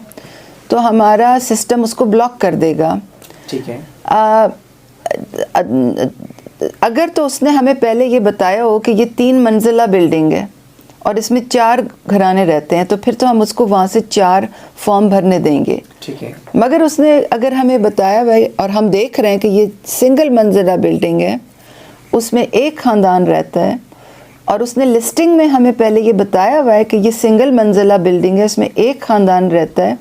تو ہمارا سسٹم اس کو بلاک کر دے گا. ٹھیک ہے. اگر تو اس نے ہمیں پہلے یہ بتایا ہو کہ یہ 3 منزلہ بلڈنگ ہے اور اس میں 4 گھرانے رہتے ہیں, تو پھر تو ہم اس کو وہاں سے 4 فارم بھرنے دیں گے. ٹھیک ہے. مگر اس نے اگر ہمیں بتایا بھائی, اور ہم دیکھ رہے ہیں کہ یہ سنگل منزلہ بلڈنگ ہے, اس میں ایک خاندان رہتا ہے, اور اس نے لسٹنگ میں ہمیں پہلے یہ بتایا ہوا ہے کہ یہ سنگل منزلہ بلڈنگ ہے, اس میں ایک خاندان رہتا ہے,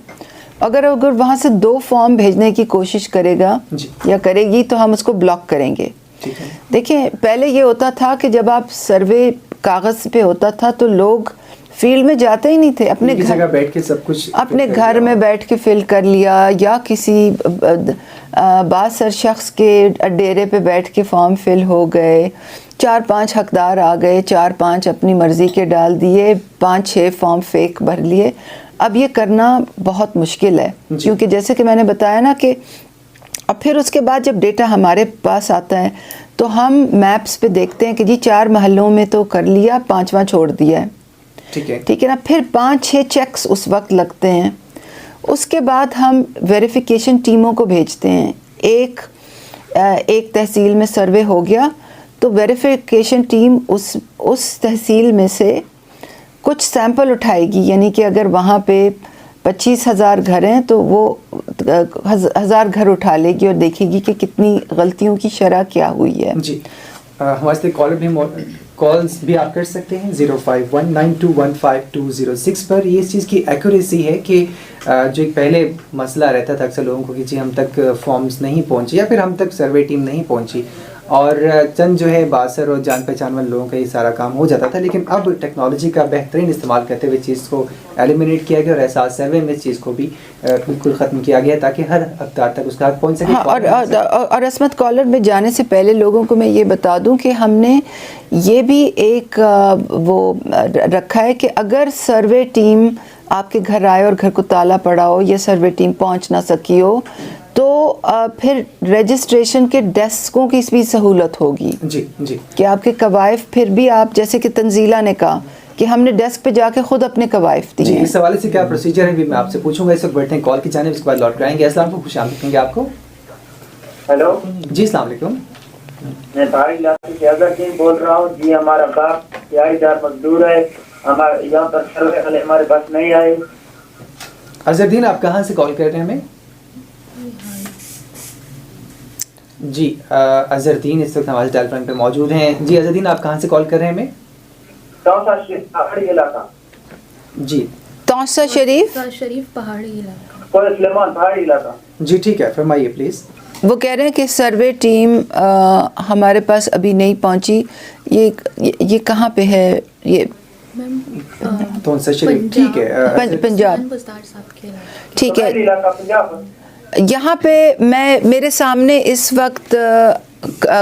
اگر وہاں سے 2 فارم بھیجنے کی کوشش کرے گا یا کرے گی تو ہم اس کو بلاک کریں گے. دیکھیں, پہلے یہ ہوتا تھا کہ جب آپ سروے کاغذ پہ ہوتا تھا تو لوگ فیلڈ میں جاتے ہی نہیں تھے, اپنے گھر بیٹھ کے سب کچھ اپنے گھر میں بیٹھ کے فل کر لیا, یا کسی بااثر شخص کے ڈیرے پہ بیٹھ کے فارم فل ہو گئے, 4-5 حقدار آ گئے, 4-5 اپنی مرضی کے ڈال دیے, 5-6 فارم فیک بھر لیے. اب یہ کرنا بہت مشکل ہے, کیونکہ جیسے کہ میں نے بتایا نا کہ اور پھر اس کے بعد جب ڈیٹا ہمارے پاس آتا ہے تو ہم میپس پہ دیکھتے ہیں کہ جی 4 محلوں میں تو کر لیا, 5واں چھوڑ دیا ہے. ٹھیک ہے نا. پھر 5-6 چیکس اس وقت لگتے ہیں. اس کے بعد ہم ویریفیکیشن ٹیموں کو بھیجتے ہیں. ایک تحصیل میں سروے ہو گیا تو ویریفیکیشن ٹیم اس تحصیل میں سے کچھ سیمپل اٹھائے گی, یعنی کہ اگر وہاں پہ 25,000 گھر ہیں تو وہ 1,000 گھر اٹھا لے گی اور دیکھے گی کہ کتنی غلطیوں کی شرح کیا ہوئی ہے. جی ہمارے کالز بھی آپ کر سکتے ہیں 0519215206 پر. یہ اس چیز کی ایکوریسی ہے کہ جو ایک پہلے مسئلہ رہتا تھا اکثر لوگوں کو کہ جی ہم تک فارمز نہیں پہنچے یا پھر ہم تک سروے ٹیم نہیں پہنچی, اور چند جو ہے باثر اور جان پہچان والے لوگوں کا یہ سارا کام ہو جاتا تھا. لیکن اب ٹیکنالوجی کا بہترین استعمال کرتے ہوئے چیز کو ایلیمنیٹ کیا گیا, اور احساس سروے میں اس چیز کو بھی بالکل ختم کیا گیا تاکہ ہر حقدار تک اس کا حق پہنچ سکے. اور عصمت کالر میں جانے سے پہلے لوگوں کو میں یہ بتا دوں کہ ہم نے یہ بھی ایک وہ رکھا ہے کہ اگر سروے ٹیم آپ کے گھر آئے اور گھر کو تالا پڑا ہو یا سروے ٹیم پہنچ نہ سکی ہو تو پھر رجسٹریشن کے ڈیسکوں کی بھی سہولت ہوگی. جی کہ آپ کے قوائف پھر بھی آپ, جیسے کہ تنزیلہ نے کہا کہ ہم نے ڈیسک پہ جا کے خود اپنے قوائف دیے. جی اس حوالے سے کیا پروسیجر ہے بھی میں آپ سے پوچھوں گا. اس وقت بیٹھتے ہیں کال کی جانب, اس کے بعد لوٹ کر آئیں گے. السلام علیکم, خوش آمدید کہیں گے آپ کو. ہیلو جی السلام علیکم. میں پہاڑی علاقے سے اظہر الدین بول رہا ہوں. جی ہمارا باپ دیہاڑی دار مزدور ہے, ہمارے یہاں پر سروے والے ہمارے پاس نہیں آئے. اظہر الدین آپ کہاں سے کال کر رہے ہیں ہمیں؟ جی اظہر الدین اس وقت ہمارے ٹیلی فون پہ موجود ہیں. جی اظہر الدین آپ کہاں سے کال کر رہے ہیں ہمیں؟ توسا شریف پہاڑی علاقہ. جی توسا شریف پہاڑی علاقہ, کوئی سلیمان پہاڑی علاقہ. جی ٹھیک ہے, فرمائیے پلیز. وہ کہہ رہے ہیں کہ سروے ٹیم ہمارے پاس ابھی نہیں پہنچی. یہ کہاں پہ ہے؟ یہ توسا شریف. ٹھیک ہے, پنجاب. ٹھیک ہے, پنجاب. یہاں پہ میرے سامنے اس وقت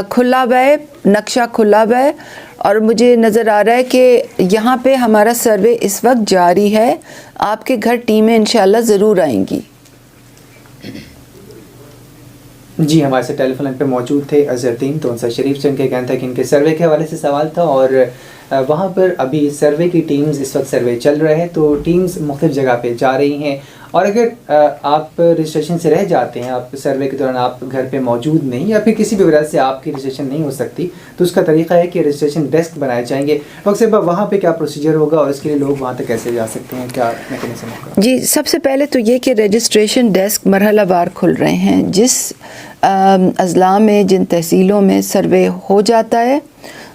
کھلا ہوا ہے, نقشہ کھلا ہوا ہے, اور مجھے نظر آ رہا ہے کہ یہاں پہ ہمارا سروے اس وقت جاری ہے. آپ کے گھر ٹیمیں انشاءاللہ ضرور آئیں گی. جی ہمارے ساتھ ٹیلی فون لائن پہ موجود تھے اظہرالدین، تو ان سے شریف سے ان کا کہنا تھا کہ ان کے سروے کے حوالے سے سوال تھا، اور وہاں پر ابھی سروے کی ٹیمز اس وقت سروے چل رہا ہے، تو ٹیمز مختلف جگہ پہ جا رہی ہیں، اور اگر آپ رجسٹریشن سے رہ جاتے ہیں، آپ سروے کے دوران آپ گھر پہ موجود نہیں، یا پھر کسی بھی وجہ سے آپ کی رجسٹریشن نہیں ہو سکتی، تو اس کا طریقہ ہے کہ رجسٹریشن ڈیسک بنائے جائیں گے۔ ڈاکٹر صاحبہ وہاں پہ کیا پروسیجر ہوگا، اور اس کے لیے لوگ وہاں تک کیسے جا سکتے ہیں، کیا میکینزم ہوگا؟ جی سب سے پہلے تو یہ کہ رجسٹریشن ڈیسک مرحلہ وار کھل رہے ہیں، جس اضلاع میں جن تحصیلوں میں سروے ہو جاتا ہے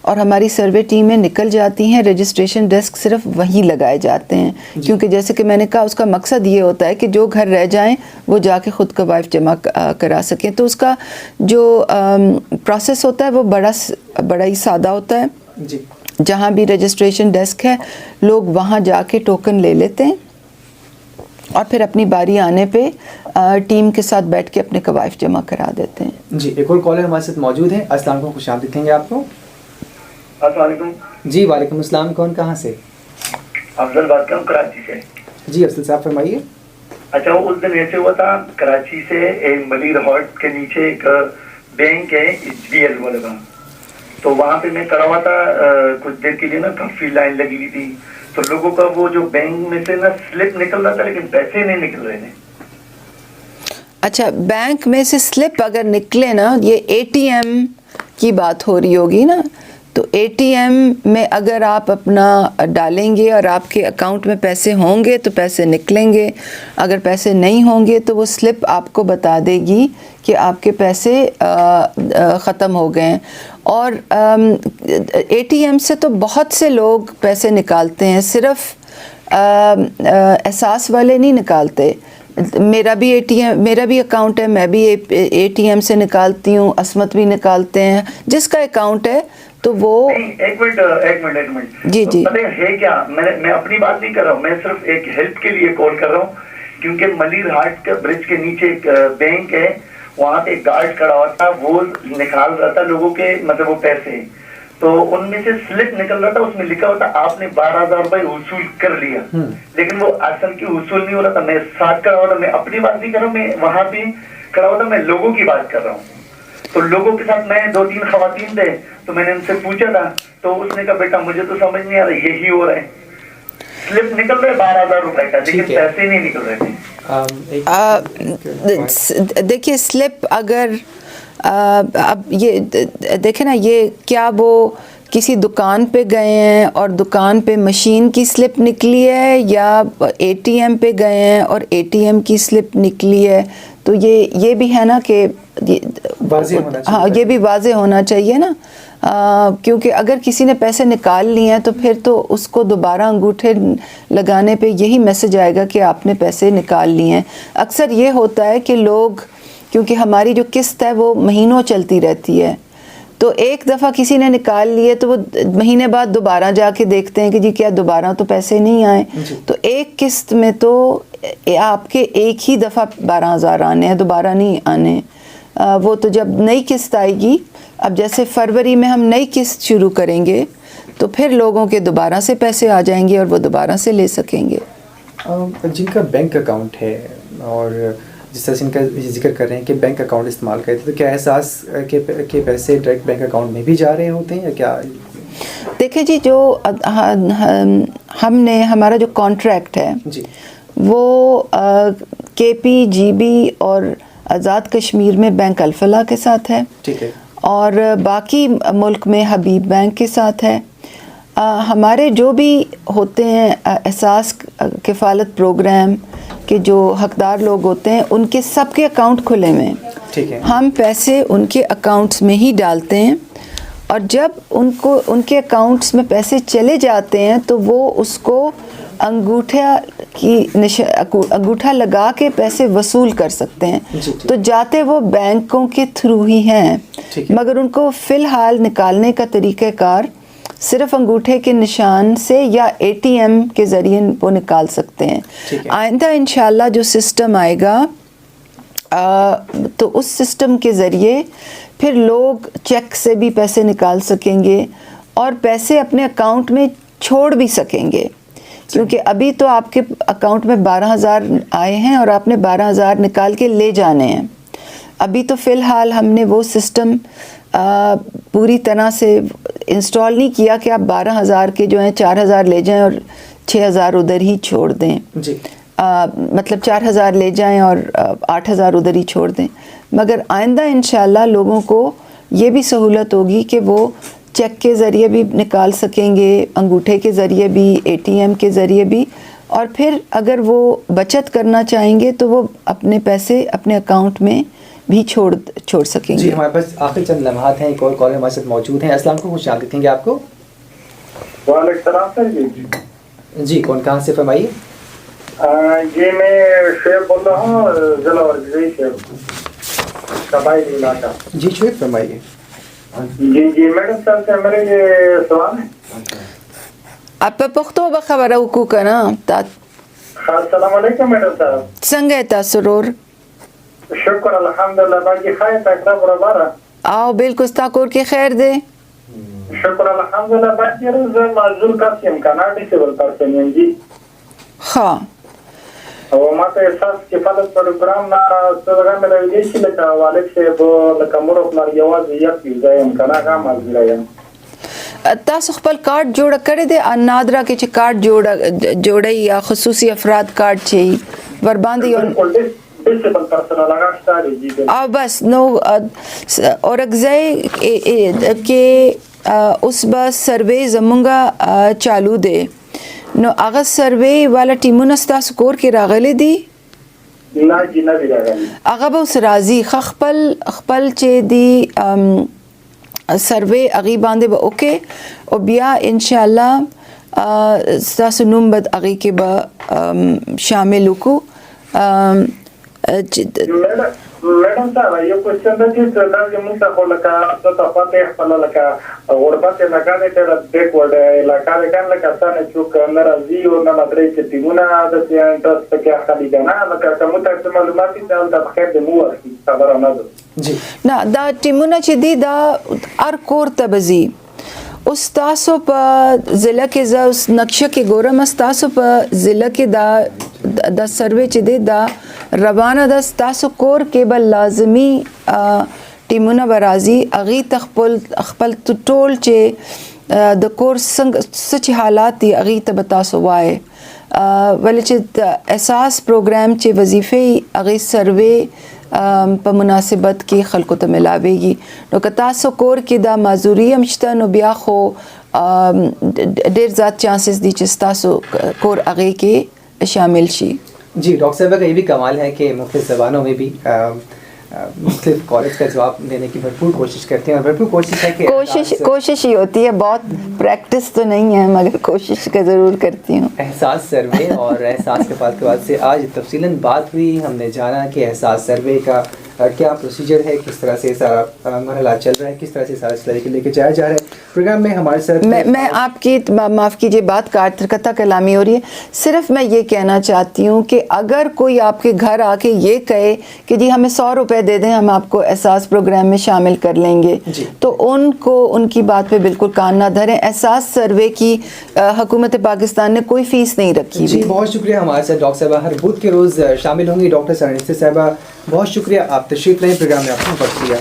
اور ہماری سروے ٹیمیں نکل جاتی ہیں، رجسٹریشن ڈیسک صرف وہیں لگائے جاتے ہیں، کیونکہ جیسے کہ میں نے کہا اس کا مقصد یہ ہوتا ہے کہ جو گھر رہ جائیں وہ جا کے خود قوائف جمع کرا سکیں۔ تو اس کا جو پروسیس ہوتا ہے وہ بڑا ہی سادہ ہوتا ہے۔ جی جہاں بھی رجسٹریشن ڈیسک ہے لوگ وہاں جا کے ٹوکن لے لیتے ہیں، اور پھر اپنی باری آنے پہ ٹیم کے ساتھ بیٹھ کے اپنے قوائف جمع کرا دیتے ہیں۔ جی ایک اور کالر ہمارے ساتھ موجود ہیں۔ السلام علیکم، خوش آمدید کہیں گے آپ کو۔ السلام علیکم جی وعلیکم السلام، کون کہاں سے؟ افضل بات کروں کراچی سے۔ جی افضل صاحب فرمائیے۔ اچھا وہ اس دن ایسے ہوا تھا، کراچی سے ایک ملیر ہالٹ کے نیچے ایک بینک ہے HBL والا کا، تو وہاں پہ میں کھڑا ہوا تھا کچھ دیر کے لیے نا، کافی لائن لگی ہوئی تھی، تو لوگوں کا وہ جو بینک میں سے نا سلپ نکل رہا تھا لیکن پیسے نہیں نکل رہے تھے۔ اچھا بینک میں سے سلپ اگر نکلے نا، یہ ATM کی بات ہو رہی ہوگی نا، تو ATM میں اگر آپ اپنا ڈالیں گے اور آپ کے اکاؤنٹ میں پیسے ہوں گے تو پیسے نکلیں گے، اگر پیسے نہیں ہوں گے تو وہ سلپ آپ کو بتا دے گی کہ آپ کے پیسے ختم ہو گئے ہیں۔ اور ATM سے تو بہت سے لوگ پیسے نکالتے ہیں، صرف احساس والے نہیں نکالتے۔ میرا بھی اکاؤنٹ ہے، میں بھی ATM سے نکالتی ہوں، عصمت بھی نکالتے ہیں، جس کا اکاؤنٹ ہے تو وہ ایک منٹ جی پتہ ہے کیا، میں اپنی بات نہیں کر رہا ہوں، میں صرف ایک ہیلپ کے لیے کال کر رہا ہوں، کیونکہ ملیر ہاٹ کا برج کے نیچے ایک بینک ہے، وہاں پہ ایک گارڈ کھڑا ہوا تھا، وہ نکال رہا تھا لوگوں کے مطلب وہ پیسے، تو ان میں سے سلپ نکل رہا تھا، اس میں لکھا ہوا تھا آپ نے 12,000 روپے وصول کر لیا، لیکن وہ اصل کی وصول نہیں ہو رہا تھا۔ میں ساتھ کھڑا ہوا تھا، میں اپنی بات نہیں کر رہا ہوں، میں وہاں پہ کھڑا ہوا تھا، میں لوگوں کی بات کر رہا ہوں۔ تو لوگوں کے ساتھ میں 2-3 خواتین تھے، تو میں نے ان سے پوچھا تھا، تو اس نے کہا بیٹا مجھے تو سمجھ نہیں آ رہا، یہی ہو رہا ہے، سلپ نکل رہے 12,000 روپے کا لیکن پیسے نہیں نکل رہے تھے۔ دیکھیے سلپ اگر اب یہ دیکھیں نا، یہ کیا وہ کسی دکان پہ گئے ہیں اور دکان پہ مشین کی سلپ نکلی ہے، یا ATM پہ گئے ہیں اور ATM کی سلپ نکلی ہے، تو یہ بھی ہے نا کہ ہاں یہ بھی واضح ہونا چاہیے نا، کیونکہ اگر کسی نے پیسے نکال لیے ہیں تو پھر تو اس کو دوبارہ انگوٹھے لگانے پہ یہی میسج آئے گا کہ آپ نے پیسے نکال لیے ہیں۔ اکثر یہ ہوتا ہے کہ لوگ، کیونکہ ہماری جو قسط ہے وہ مہینوں چلتی رہتی ہے، تو ایک دفعہ کسی نے نکال لیے تو وہ مہینے بعد دوبارہ جا کے دیکھتے ہیں کہ جی کیا دوبارہ تو پیسے نہیں آئے، تو ایک قسط میں تو آپ کے ایک ہی دفعہ 12,000 آنے ہیں، دوبارہ نہیں آنے۔ وہ تو جب نئی قسط آئے گی، اب جیسے فروری میں ہم نئی قسط شروع کریں گے تو پھر لوگوں کے دوبارہ سے پیسے آ جائیں گے اور وہ دوبارہ سے لے سکیں گے۔ جن کا بینک اکاؤنٹ ہے اور جس طرح سے ان کا ذکر کر رہے ہیں کہ بینک اکاؤنٹ استعمال کرتے، تو کیا احساس کے پیسے ڈائریکٹ بینک اکاؤنٹ میں بھی جا رہے ہوتے ہیں یا کیا؟ دیکھیں جی، جو ہم نے ہمارا جو کانٹریکٹ ہے جی وہ KP GB اور آزاد کشمیر میں بینک الفلاح کے ساتھ ہے، ٹھیک ہے، اور باقی ملک میں حبیب بینک کے ساتھ ہے۔ ہمارے جو بھی ہوتے ہیں احساس کفالت پروگرام کے جو حقدار لوگ ہوتے ہیں، ان کے سب کے اکاؤنٹ کھلے ہوئے ہیں، ٹھیک ہے، ہم پیسے ان کے اکاؤنٹس میں ہی ڈالتے ہیں، اور جب ان کے اکاؤنٹس میں پیسے چلے جاتے ہیں تو وہ اس کو انگوٹھا لگا کے پیسے وصول کر سکتے ہیں، تو جاتے وہ بینکوں کے تھرو ہی ہیں، مگر ان کو فی الحال نکالنے کا طریقہ کار صرف انگوٹھے کے نشان سے یا ATM کے ذریعے وہ نکال سکتے ہیں۔ آئندہ انشاءاللہ جو سسٹم آئے گا تو اس سسٹم کے ذریعے پھر لوگ چیک سے بھی پیسے نکال سکیں گے اور پیسے اپنے اکاؤنٹ میں چھوڑ بھی سکیں گے، کیونکہ ابھی تو آپ کے اکاؤنٹ میں 12,000 آئے ہیں اور آپ نے 12,000 نکال کے لے جانے ہیں۔ ابھی تو فی الحال ہم نے وہ سسٹم پوری طرح سے انسٹال نہیں کیا کہ آپ 12,000 کے جو ہیں 4,000 لے جائیں اور 6,000 ادھر ہی چھوڑ دیں. جی مطلب 4,000 لے جائیں اور 8,000 ادھر ہی چھوڑ دیں. مگر آئندہ انشاءاللہ لوگوں کو یہ بھی سہولت ہوگی کہ وہ چیک کے ذریعے بھی نکال سکیں گے, انگوٹھے کے ذریعے بھی, ATM کے ذریعے بھی, اور پھر اگر وہ بچت کرنا چاہیں گے تو وہ اپنے پیسے اپنے اکاؤنٹ میں بھی چھوڑ سکیں گے. جی ہمارے پاس آخری چند لمحات ہیں, ایک اور کال ہمارے ساتھ موجود ہیں. السلام علیکم, خوش آمدید کہیں گے آپ کو. وعلیکم السلام سر. جی کون کہاں سے فرمائیے. جی میں شعیب بول رہا ہوں, ضلع ورگزئی سے, قبائلی علاقہ. جی شعیب فرمائیے. جی میڈم صاحب سے میرے یہ سوال ہے. آپ په پښتو به خبره وکړو که نه؟ السلام علیکم میډم صاحب. څنګه یې تاسو رور؟ شکر الحمدلله. باقي خیر تکړه برابره او بالکل ستا کور کې خیر دی؟ شکر الحمدلله. باقي زه معذور کس یم که نه, ډیسیبل پرسن یم. جی ښه. او ما ته احساس چې فلک پروګرام نه څه دغه مې راویلی شي لکه والد صاحب لکه مور او پلار یوازې یک یو ځای یم که نه, هغه معذوره یم. تاسو خپل کارت جوړ کړی دی نادرا کې چې کارت جوړی یا خصوصي افراد کارت چې ور باندې ډیسیبل پرسن هغه شته دی. او بس نو اورګزای کې اوس به سروے زمونږه چالو دی, نو هغه سروے والا ټیمونه ستاسو کور کې راغلي دي؟ نه جی نه دی راغلي. هغه به اوس راځي. خپل چې دی سروے اغي باندې به اوکې او بیا انشاءالله ستاسو نوم به اغي کې به شامل وکړو. میډم صاحب یو کوېسچن دی چې دا زموږ ته خو لکه څه ته پته خپله لکه غربت علاقه دی ډېره بیکورډ علاقه دی که نه, لکه اسانه څوک نه راځي او نه مدرۍ چې ټیمونه داسې انټرسټ پکې اخلي که نه, لکه که موږ ته څه معلومات دي هلته بخیر د مو ورکړي خبره نه ده. جی نه دا ټیمونه چې دي دا هر کور ته به ځي. اوس تاسو په ضلع کې زه اوس نقشه کې ګورم, تاسو په ضلع کې دا سروے چې دی دا روانه ده. ستاسو کور کې به لازمي ټیمونه به راځي, هغې ته خپل ټول چې د کور څه چې حالات دي هغې ته به تاسو وایې. ولې چې د احساس پروګرام چې وظیفې هغې سروے په مناسبت کې خلکو ته ملاویږي. نو که تاسو کور کې دا معذوري هم شته نو بیا خو ډېر زیات چانسز دي چې ستاسو کور هغې کې شامل شي. جی ڈاکٹر صاحبہ کا یہ بھی کمال ہے کہ مختلف زبانوں میں بھی مختلف کالج کا جواب دینے کی بھرپور کوشش کرتے ہیں, اور بھرپور کوشش ہے کہ کوشش ہی ہوتی ہے, بہت پریکٹس تو نہیں ہے مگر کوشش کا ضرور کرتی ہوں. احساس سروے اور احساس کے بعد سے آج تفصیلاً بات ہوئی, ہم نے جانا کہ احساس سروے کا کیا پروسیجر ہے, کس طرح سے سارا مرحلہ چل رہا ہے, کس طرح سے سارا طریقے لے کے جایا جا رہا ہے. پروگرام میں ہمارے ساتھ میں آپ کی معاف کیجیے بات قطع کلامی ہو رہی ہے. صرف میں یہ کہنا چاہتی ہوں کہ اگر کوئی آپ کے گھر آ کے یہ کہے کہ جی ہمیں 100 روپے دے دیں, ہم آپ کو احساس پروگرام میں شامل کر لیں گے, تو ان کو ان کی بات پہ بالکل کان نہ دھریں. احساس سروے کی حکومت پاکستان نے کوئی فیس نہیں رکھی. جی بہت شکریہ. ہمارے ساتھ ڈاکٹر صاحبہ ہر بدھ کے روز شامل ہوں گی. ڈاکٹر سرنیسا صاحبہ بہت شکریہ, آپ تشریف لیں پروگرام میں, آپ کو بخشیا.